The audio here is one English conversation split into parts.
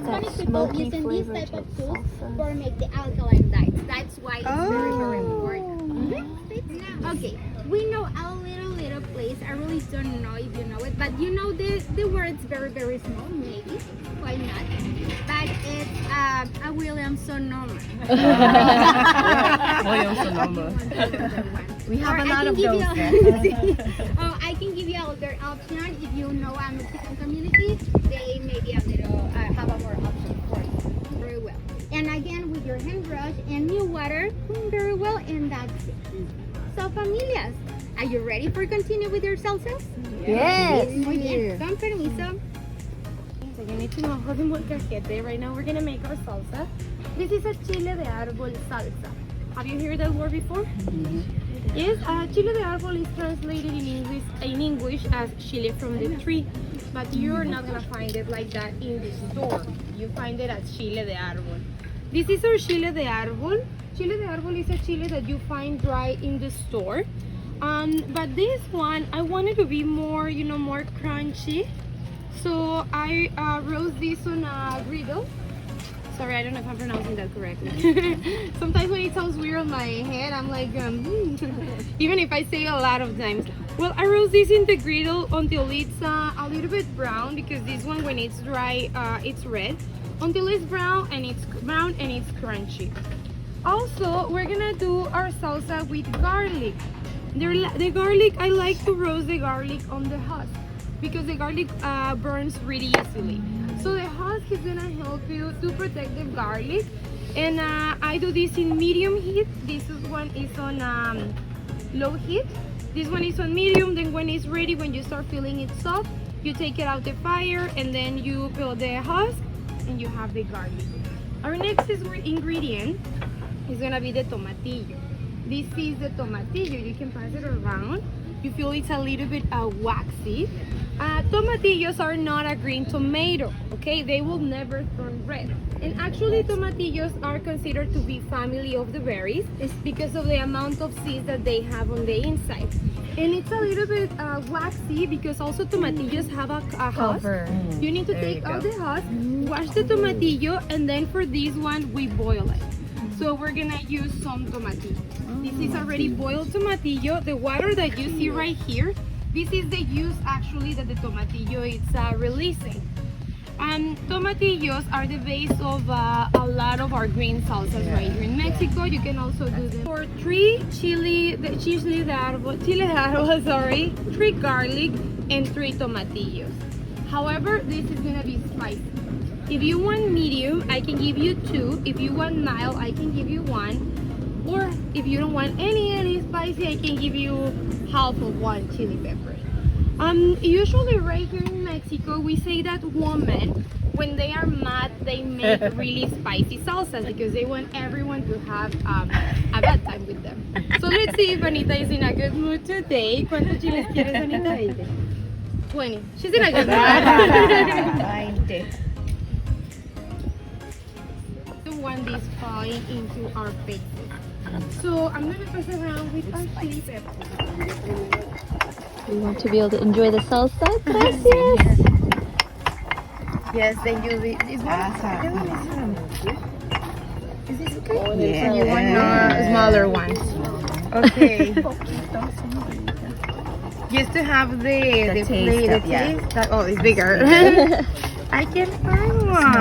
Spanish people using these type of tools for make the alkaline dyes. That's why it's very important. Okay, we know a little place. I really don't know if you know it, but you know the word's very small, maybe, why not? But it's a Williams Sonoma. Williams Sonoma. We have Or a lot of give those. you oh, I can give you another option. If you know a Mexican community, they maybe a little have a more option for you. Very well. And again, with your hand brush and new water, very well, and that's it. So, familias, are you ready for continue with your salsas? Yes. Muy bien. Con permiso. So you need to know how to molcajete. Right now we're gonna make our salsa. This is a chile de árbol salsa. Have you heard that word before? Yes, chile de árbol is translated in English as chile from the tree, but you're not gonna find it like that in the store. You find it as chile de árbol. This is our chile de árbol. Chile de árbol is a chile that you find dry in the store. But this one, I wanted to be more, more crunchy. So I roast this on a griddle. Sorry, I don't know if I'm pronouncing that correctly. Sometimes when it sounds weird on my head, I'm like, even if I say it a lot of times. Well, I roast this in the griddle until it's a little bit brown, because this one, when it's dry, it's red. Until it's brown and it's crunchy. Also, we're gonna do our salsa with garlic. The garlic, I like to roast the garlic on the husk, because the garlic burns really easily. So the husk is gonna help you to protect the garlic. And I do this in medium heat. This one is on low heat. This one is on medium. Then when it's ready, when you start feeling it soft, you take it out the fire, and then you peel the husk, and you have the garlic. Our next ingredient is gonna be the tomatillo. This is the tomatillo. You can pass it around. You feel it's a little bit waxy. Tomatillos are not a green tomato, okay? They will never turn red. And actually, tomatillos are considered to be family of the berries. It's because of the amount of seeds that they have on the inside. And it's a little bit waxy, because also tomatillos have a husk. You need to take out the husk, wash the tomatillo, and then for this one, we boil it. So we're gonna use some tomatillo. This is already boiled tomatillo. The water that you see right here, this is the juice actually that the tomatillo is releasing. Tomatillos are the base of a lot of our green salsas right here in Mexico. You can also do them for 3 chile de árbol, sorry, 3 garlic, and 3 tomatillos. However, this is gonna be spicy. If you want medium, I can give you 2. If you want mild, I can give you 1. Or if you don't want any spicy, I can give you half of 1 chili pepper. Usually right here in Mexico, we say that women, when they are mad, they make really spicy salsas, because they want everyone to have a bad time with them. So let's see if Anita is in a good mood today. ¿Cuántos chiles quieres, Anita? 20. She's in a good mood. 20. To want this falling into our faces. So I'm gonna pass around with our chili pepper. We want to be able to enjoy the salsa. Gracias. Yes, then you leave. Is this okay? Yeah. You want smaller ones. Okay. Just to have the taste. Oh, it's bigger. I can find one.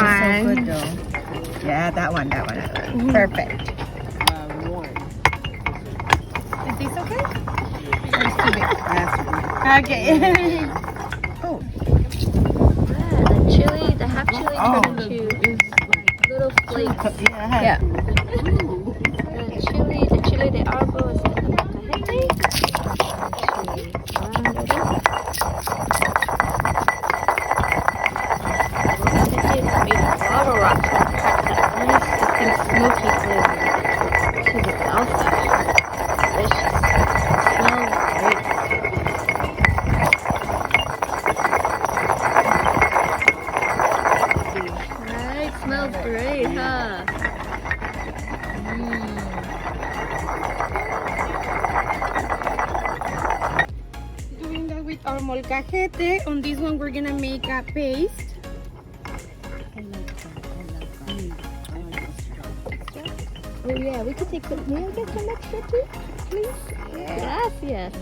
So good though. Yeah, that one. Perfect. Is this okay? Or it's too big? Okay. Oh. Yeah, the half chili turned into little flakes. Yeah. The chile de árbol is in the molcajete. Chili rounded up. Molcajete is made of lava rocks and packed that nice, smoky flavor to the salsa. Delicious. Smells great. Right, smells great, huh? Doing that with our molcajete. On this one, we're gonna make a paste. Oh yeah, we could take some. May I get some extra too, please? Gracias.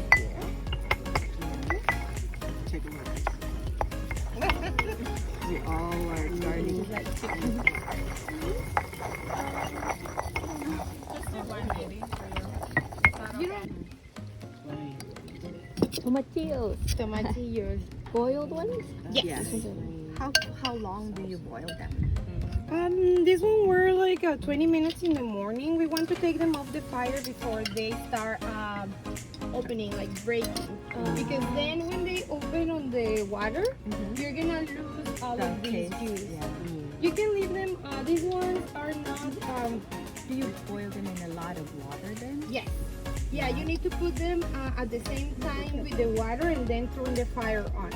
We all are starting. Tomatillos. Tomatillos. Boiled ones? Yes. How long do you boil them? This one were like 20 minutes in the morning. We want to take them off the fire before they start opening, like breaking. Because then when they open on the water, you're gonna lose all of these juice. Yeah. You can leave them. These ones are not. Do you boil them in a lot of water then? Yes. Yeah, you need to put them at the same time with the water and then turn the fire on.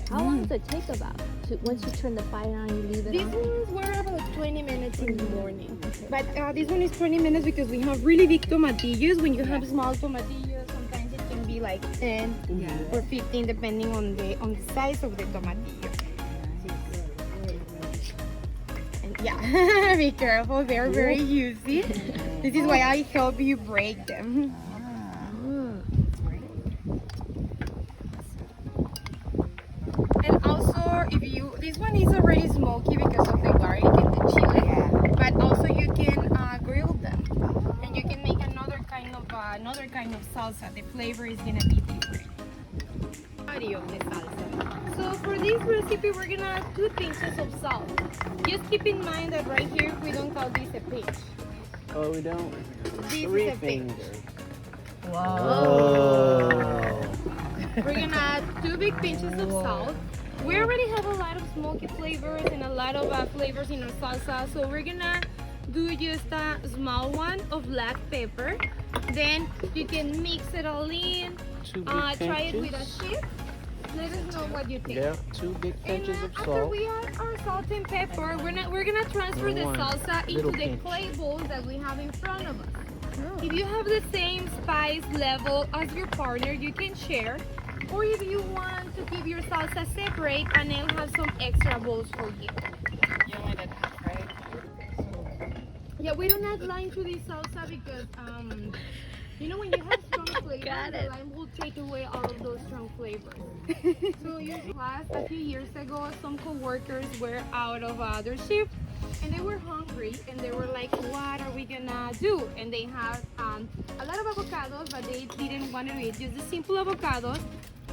How long does it take about? Once you turn the fire on, you leave it These on? ones were about 20 minutes in the morning. But this one is 20 minutes because we have really big tomatillos. When you have small tomatillos, sometimes it can be like 10 or 15 depending on the size of the tomatillo. And yeah, be careful, they're very juicy. This is why I help you break them. And also, this one is already smoky because of the garlic and the chili, but also you can grill them, and you can make another kind of salsa. The flavor is gonna be different. Body of the salsa. So for this recipe, we're gonna add 2 pinches of salt. Just keep in mind that right here we don't call this a pinch. Oh, we don't. This 3 is a pinch. fingers. Whoa. We're gonna add 2 big pinches of salt. We already have a lot of smoky flavors and a lot of flavors in our salsa, so we're gonna do just a small one of black pepper. Then you can mix it all in. 2 big Try it pinches. with a shift. Let us know what you think. Yeah, 2 big And pinches of after salt. we add our salt and pepper, we're gonna transfer the One salsa into little the pinch. clay bowls that we have in front of us. If you have the same spice level as your partner, you can share. Or if you want to keep your salsa separate, and I'll have some extra bowls for you. You want it right? Yeah, we don't add lime to this salsa because, you know, when you have strong flavors, the lime will take away all of those strong flavors. So a few years ago, some co-workers were out of their shift, and they were hungry, and they were like, what are we gonna do? And they have a lot of avocados, but they didn't want to eat just the simple avocados.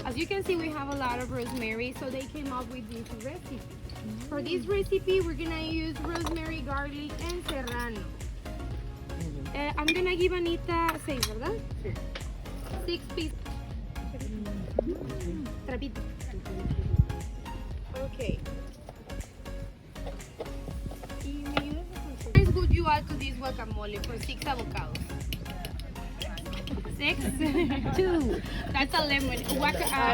As you can see, we have a lot of rosemary, so they came up with this recipe. For this recipe, we're gonna use rosemary, garlic, and serrano. I'm gonna give Anita 6, ¿verdad? 6 pieces. Trapito. Okay. How much would you add to this guacamole for 6 avocados? 6? 2. That's a lemon.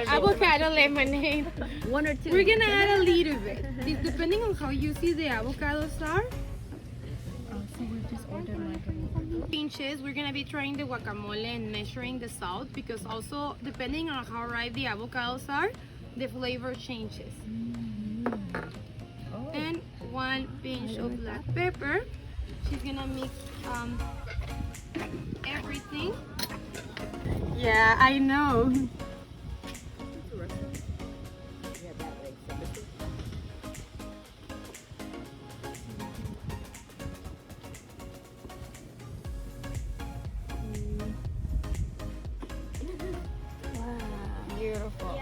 Avocado lemonade. 1 or 2. We're gonna add a little bit. Depending on how juicy the avocados are. Pinches, we're gonna be trying the guacamole and measuring the salt, because also depending on how ripe the avocados are, the flavor changes. And 1 pinch of black pepper. She's gonna mix everything. Yeah, I know. Beautiful.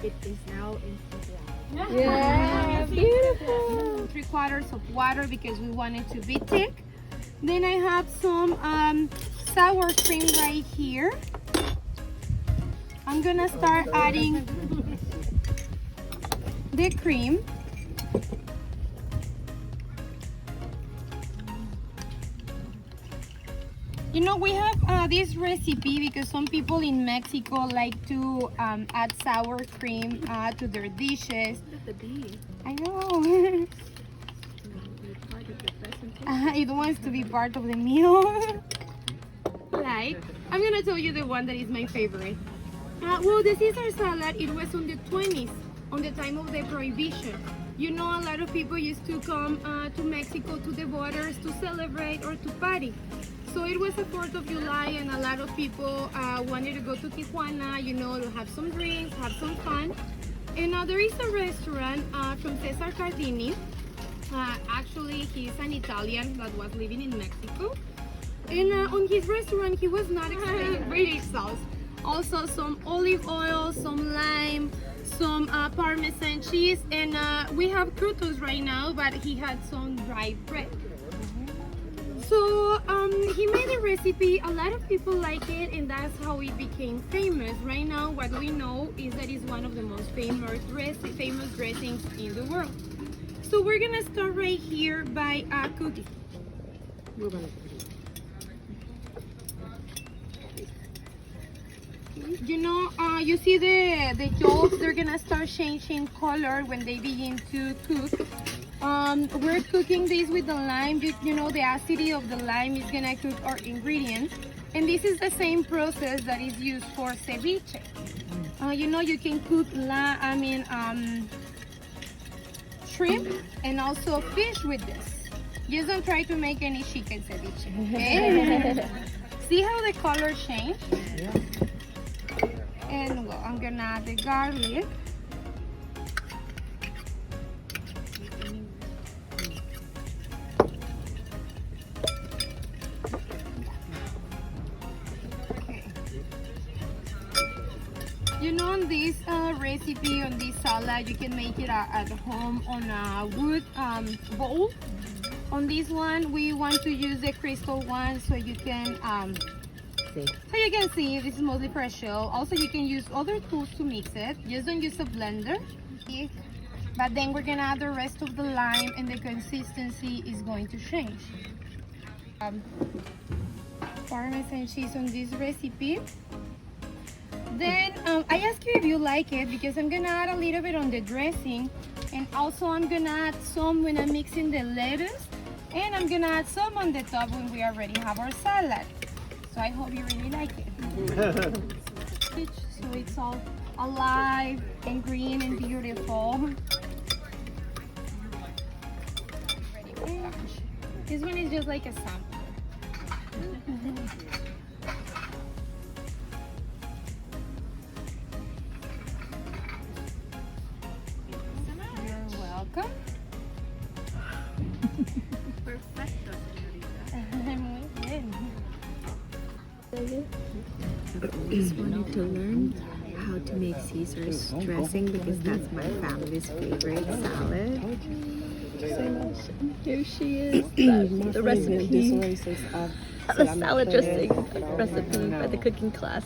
It is now instant. Yeah, beautiful. 3/4 of water because we want it to be thick. Then I have some sour cream right here. I'm gonna start adding the cream. You know, we have this recipe because some people in Mexico like to add sour cream to their dishes. I know. It wants to be part of the meal. Like, I'm gonna tell you the one that is my favorite. Well, the Caesar salad, it was on the 20s, on the time of the prohibition. You know, a lot of people used to come to Mexico to the borders to celebrate or to party. So it was the 4th of July and a lot of people wanted to go to Tijuana, you know, to have some drinks, have some fun. And there is a restaurant from Cesar Cardini. Actually, he's an Italian that was living in Mexico. And on his restaurant, he was not expecting British sauce. Also some olive oil, some lime, some Parmesan cheese, and we have croutons right now, but he had some dry bread. So he made a recipe, a lot of people like it, and that's how it became famous. Right now, what we know is that it's one of the most famous dressings in the world. So we're gonna start right here by cooking. You know, you see the yolks, they're gonna start changing color when they begin to cook. We're cooking this with the lime. You know, the acidity of the lime is gonna cook our ingredients. And this is the same process that is used for ceviche. You know, you can cook shrimp and also fish with this. Just don't try to make any chicken ceviche, okay? See how the color changed? Yeah. And well, I'm gonna add the garlic. You know, on this recipe, on this salad, you can make it at home on a wood bowl. On this one, we want to use the crystal one so you can see this is mostly for a show. Also, you can use other tools to mix it. Just don't use a blender. But then we're gonna add the rest of the lime and the consistency is going to change. Parmesan cheese on this recipe. Then I ask you if you like it because I'm gonna add a little bit on the dressing, and also I'm gonna add some when I'm mixing the lettuce, and I'm gonna add some on the top when we already have our salad. So I hope you really like it. So it's all alive and green and beautiful. This one is just like a sample. You're welcome. Perfecto, señorita. Muy bien. I've always wanted to learn how to make Caesar's dressing because that's my family's favorite salad. Here she is, the recipe, the salad dressing recipe by the cooking class.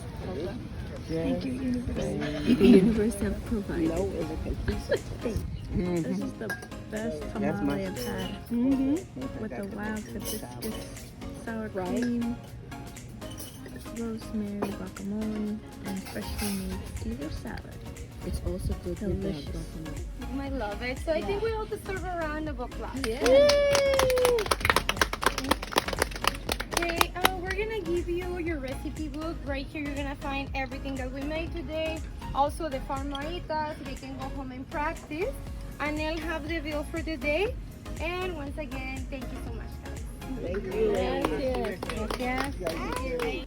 Thank you, universe. The universe have provided. This is the best tamale I've had. With the wild hibiscus, sour cream, rosemary, guacamole, and freshly made Caesar salad. It's also good Delicious. I love it. So I think we all deserve a round of applause. Yeah. Okay, we're gonna give you your recipe book. Right here you're gonna find everything that we made today. Also the farmeritas, so you can go home and practice. And I'll have the bill for the day. And once again, thank you so much, guys. Thank you. Gracias. Gracias.